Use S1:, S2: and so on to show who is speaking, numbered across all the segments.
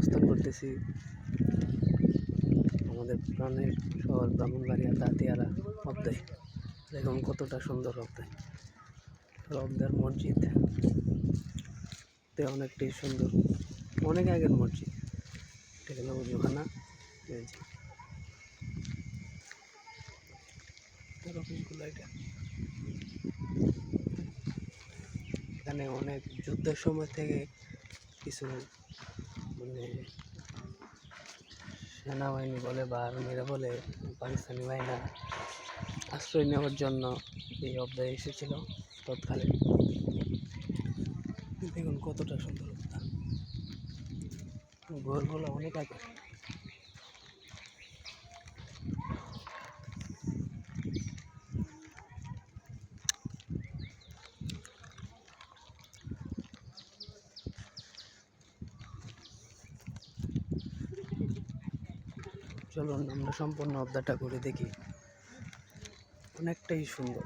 S1: অবস্থান করতেছি আমাদের প্রাণের শহর ব্রাহ্মণবাড়িয়া দাতিয়ারা অবদাই। দেখুন কতটা সুন্দর অবদাই, রবদার মসজিদ অনেকটাই সুন্দর, অনেক আগের মসজিদ। এটা হলো উজুখানা, অফিসগুলো এটা। এখানে অনেক যুদ্ধের সময় থেকে কিছু মানে সেনাবাহিনী বলে বা আর্মিরা বলে পাকিস্তানি বাহিনীরা আশ্রয় নেওয়ার জন্য এই অবদায় এসেছিল তৎকালে। দেখুন কতটা সুন্দর ঘরগুলো অনেক আগে। চলুন আমরা সম্পূর্ণ অবদাটা করে দেখি, অনেকটাই সুন্দর।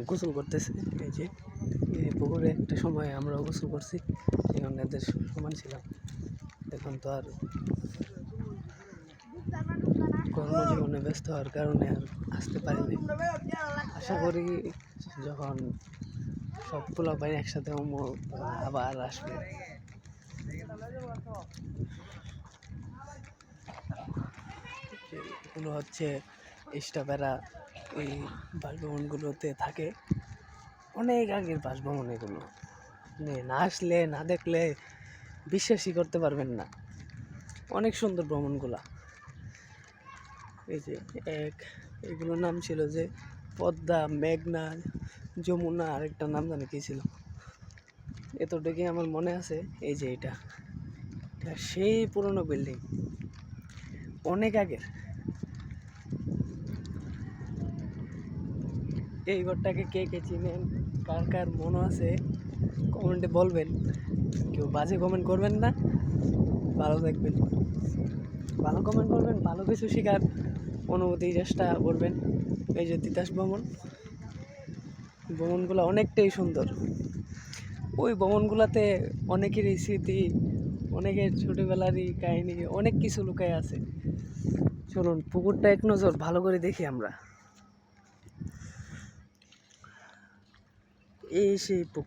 S1: গোসল করতেছে, এই যে এই পুকুরে একটা সময় আমরাও গোসল করছি, এখন এদের সমান ছিলাম। এখন তো আর কর্মজীবনে ব্যস্ত হওয়ার কারণে আর আসতে পারিনি। আশা করি যখন সব পোলাপাইন একসাথে আবার আসবে। এগুলো হচ্ছে স্টাফেরা ওই বাসভবনগুলোতে থাকে, অনেক আগের বাসভবন এগুলো। না আসলে না দেখলে বিশ্বাসই করতে পারবেন না, অনেক সুন্দর ভ্রমণগুলা। এই যে এগুলোর নাম ছিল যে পদ্মা, মেঘনা, যমুনা, আরেকটা নাম জানি কি ছিল, এতটুকুই আমার মনে আছে। এই যে এটা সেই পুরনো বিল্ডিং, অনেক আগের। এই ঘরটাকে কে কে চিনেন, কার কার মনে আছে কমেন্টে বলবেন। কেউ বাজে কমেন্ট করবেন না, ভালো থাকবেন, ভালো কমেন্ট করবেন, ভালো কিছু শেখার অনুভূতি চেষ্টা করবেন। এই যে তিতাস ভবনগুলো অনেকটাই সুন্দর। ওই ভবনগুলোতে অনেকেরই স্মৃতি, অনেকের ছোটোবেলারই কাহিনী, অনেক কিছু লুকায় আছে। চলুন পুকুরটা এক নজর ভালো করে দেখি আমরা। এই সেই পুকুর।